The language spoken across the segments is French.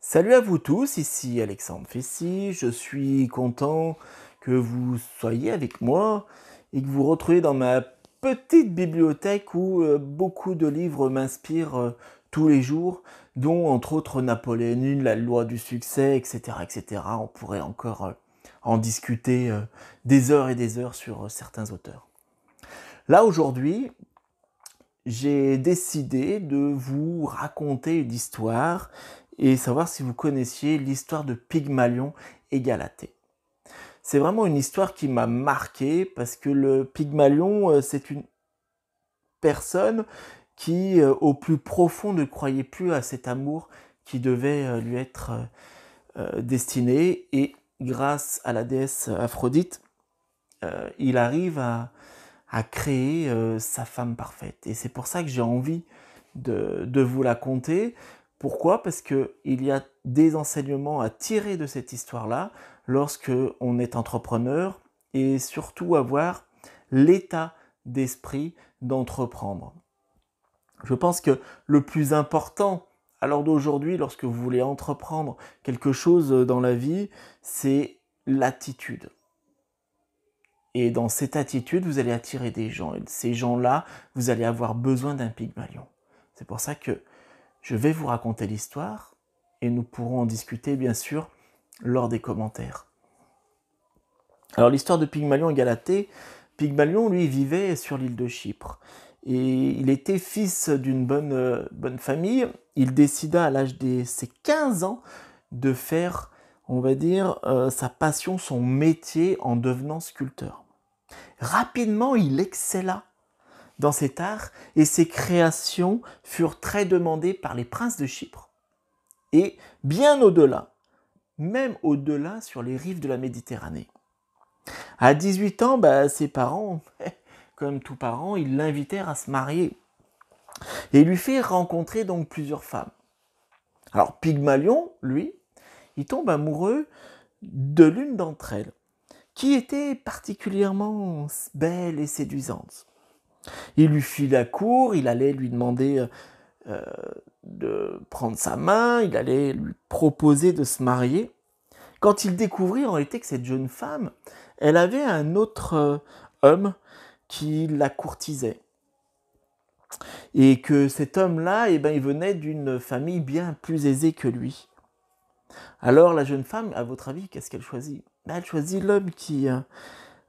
Salut à vous tous, ici Alexandre Fessy, je suis content que vous soyez avec moi et que vous retrouviez dans ma petite bibliothèque où beaucoup de livres m'inspirent tous les jours, dont entre autres Napoléon I, La loi du succès, etc. etc. On pourrait encore en discuter des heures et des heures sur certains auteurs. Là aujourd'hui, j'ai décidé de vous raconter une histoire et savoir si vous connaissiez l'histoire de Pygmalion et Galatée. C'est vraiment une histoire qui m'a marqué parce que le Pygmalion, c'est une personne qui, au plus profond, ne croyait plus à cet amour qui devait lui être destiné. Et grâce à la déesse Aphrodite, il arrive à créer sa femme parfaite. Et c'est pour ça que j'ai envie de vous la conter. Pourquoi? Parce qu'il y a des enseignements à tirer de cette histoire-là lorsque on est entrepreneur et surtout avoir l'état d'esprit d'entreprendre. Je pense que le plus important à l'heure d'aujourd'hui, lorsque vous voulez entreprendre quelque chose dans la vie, c'est l'attitude. Et dans cette attitude, vous allez attirer des gens. Et ces gens-là, vous allez avoir besoin d'un Pygmalion. C'est pour ça que je vais vous raconter l'histoire et nous pourrons en discuter, bien sûr, lors des commentaires. Alors, l'histoire de Pygmalion et Galatée. Pygmalion, lui, vivait sur l'île de Chypre. Et il était fils d'une bonne famille. Il décida à l'âge de ses 15 ans de faire, on va dire, sa passion, son métier en devenant sculpteur. Rapidement, il excella dans cet art et ses créations furent très demandées par les princes de Chypre et bien au-delà, même au-delà sur les rives de la Méditerranée. À 18 ans, ses parents, comme tous parents, ils l'invitèrent à se marier et lui firent rencontrer donc plusieurs femmes. Alors Pygmalion, lui, il tombe amoureux de l'une d'entre elles, qui était particulièrement belle et séduisante. Il lui fit la cour, il allait lui demander de prendre sa main, il allait lui proposer de se marier. Quand il découvrit en réalité que cette jeune femme, elle avait un autre homme qui la courtisait. Et que cet homme-là, il venait d'une famille bien plus aisée que lui. Alors la jeune femme, à votre avis, qu'est-ce qu'elle choisit? Elle choisit l'homme qui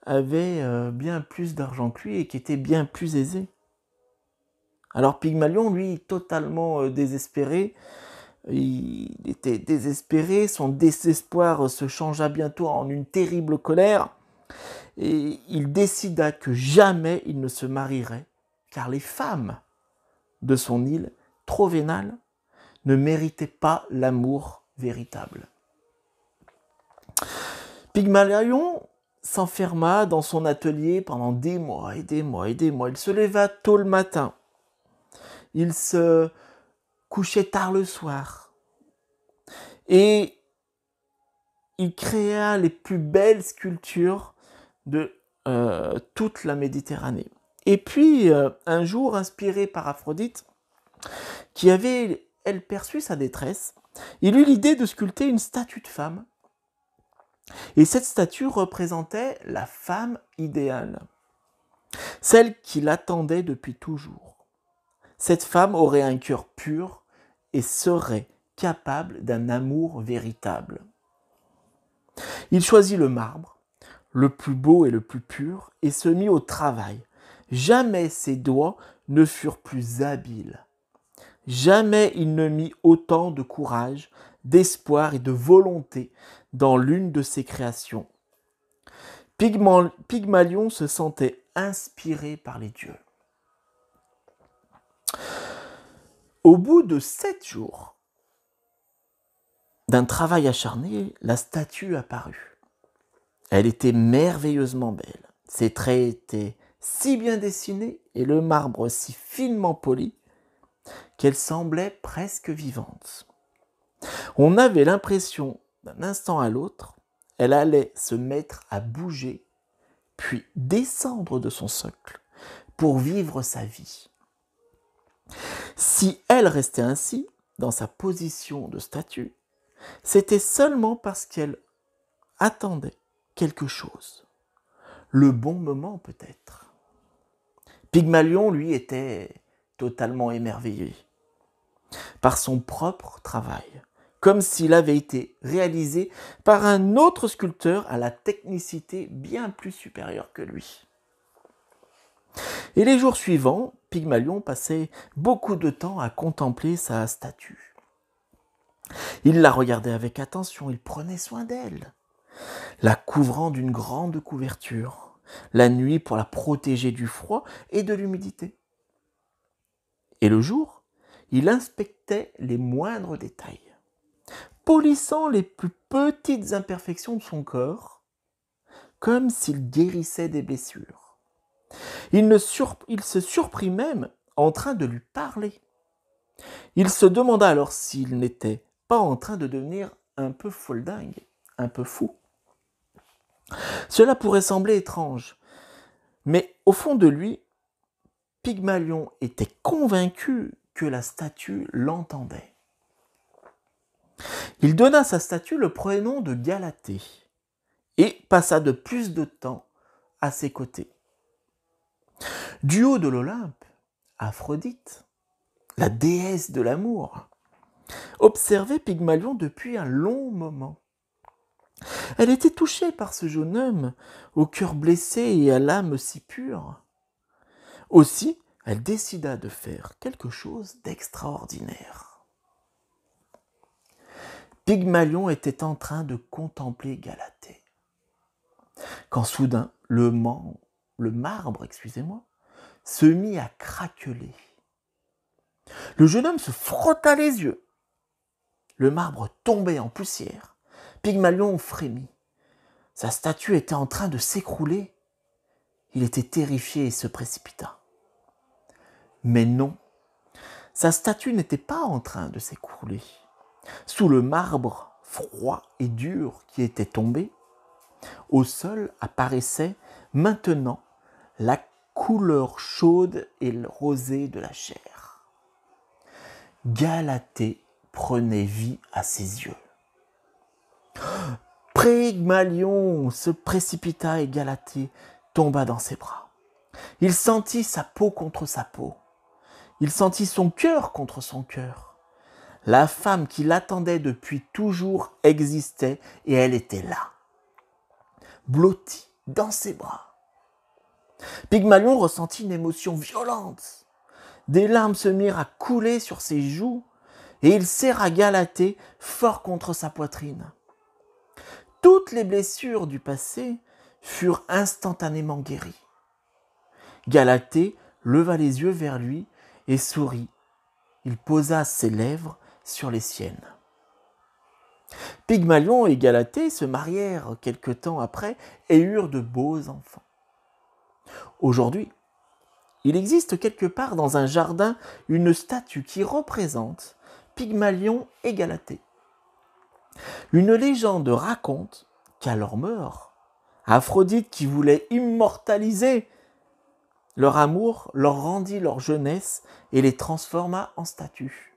avait bien plus d'argent que lui et qui était bien plus aisé. Alors Pygmalion, lui, totalement désespéré, il était désespéré, son désespoir se changea bientôt en une terrible colère, et il décida que jamais il ne se marierait, car les femmes de son île, trop vénales, ne méritaient pas l'amour véritable. Pygmalion s'enferma dans son atelier pendant des mois et des mois et des mois. Il se leva tôt le matin. Il se couchait tard le soir. Et il créa les plus belles sculptures de toute la Méditerranée. Et puis, un jour, inspiré par Aphrodite, qui avait, elle, perçu sa détresse, il eut l'idée de sculpter une statue de femme. Et cette statue représentait la femme idéale, celle qu'il attendait depuis toujours. Cette femme aurait un cœur pur et serait capable d'un amour véritable. Il choisit le marbre, le plus beau et le plus pur, et se mit au travail. Jamais ses doigts ne furent plus habiles. Jamais il ne mit autant de courage, d'espoir et de volonté dans l'une de ses créations. Pygmalion se sentait inspiré par les dieux. Au bout de 7 jours d'un travail acharné, la statue apparut. Elle était merveilleusement belle. Ses traits étaient si bien dessinés et le marbre si finement poli qu'elle semblait presque vivante. On avait l'impression, d'un instant à l'autre, elle allait se mettre à bouger, puis descendre de son socle pour vivre sa vie. Si elle restait ainsi, dans sa position de statue, c'était seulement parce qu'elle attendait quelque chose. Le bon moment peut-être. Pygmalion, lui, était totalement émerveillé par son propre travail, comme s'il avait été réalisé par un autre sculpteur à la technicité bien plus supérieure que lui. Et les jours suivants, Pygmalion passait beaucoup de temps à contempler sa statue. Il la regardait avec attention, il prenait soin d'elle, la couvrant d'une grande couverture, la nuit pour la protéger du froid et de l'humidité. Et le jour, il inspectait les moindres détails, polissant les plus petites imperfections de son corps, comme s'il guérissait des blessures. Il se surprit même en train de lui parler. Il se demanda alors s'il n'était pas en train de devenir un peu foldingue, un peu fou. Cela pourrait sembler étrange, mais au fond de lui, Pygmalion était convaincu que la statue l'entendait. Il donna à sa statue le prénom de Galatée et passa de plus de temps à ses côtés. Du haut de l'Olympe, Aphrodite, la déesse de l'amour, observait Pygmalion depuis un long moment. Elle était touchée par ce jeune homme, au cœur blessé et à l'âme si pure. Aussi, elle décida de faire quelque chose d'extraordinaire. Pygmalion était en train de contempler Galatée, quand soudain le marbre, se mit à craqueler. Le jeune homme se frotta les yeux. Le marbre tombait en poussière. Pygmalion frémit. Sa statue était en train de s'écrouler. Il était terrifié et se précipita. Mais non, sa statue n'était pas en train de s'écrouler. Sous le marbre froid et dur qui était tombé, au sol apparaissait maintenant la couleur chaude et rosée de la chair. Galatée prenait vie à ses yeux. Pygmalion se précipita et Galatée tomba dans ses bras. Il sentit sa peau contre sa peau. Il sentit son cœur contre son cœur. La femme qui l'attendait depuis toujours existait et elle était là, blottie dans ses bras. Pygmalion ressentit une émotion violente. Des larmes se mirent à couler sur ses joues et il serra Galatée fort contre sa poitrine. Toutes les blessures du passé furent instantanément guéries. Galatée leva les yeux vers lui et sourit. Il posa ses lèvres sur les siennes. Pygmalion et Galatée se marièrent quelque temps après et eurent de beaux enfants. Aujourd'hui, il existe quelque part dans un jardin une statue qui représente Pygmalion et Galatée. Une légende raconte qu'à leur mort, Aphrodite, qui voulait immortaliser leur amour, leur rendit leur jeunesse et les transforma en statues.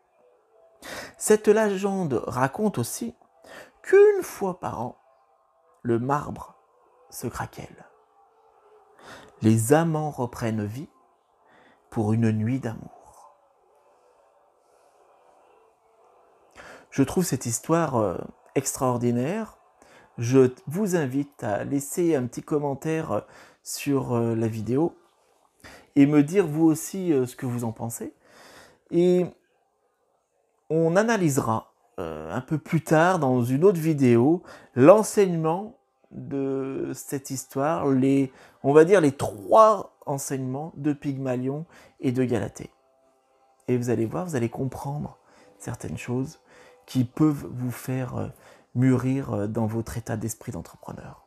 Cette légende raconte aussi qu'une fois par an, le marbre se craquelle. Les amants reprennent vie pour une nuit d'amour. Je trouve cette histoire extraordinaire. Je vous invite à laisser un petit commentaire sur la vidéo et me dire vous aussi ce que vous en pensez. Et on analysera un peu plus tard dans une autre vidéo l'enseignement de cette histoire, on va dire les 3 enseignements de Pygmalion et de Galatée. Et vous allez voir, vous allez comprendre certaines choses qui peuvent vous faire mûrir dans votre état d'esprit d'entrepreneur.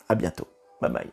À bientôt. Bye bye.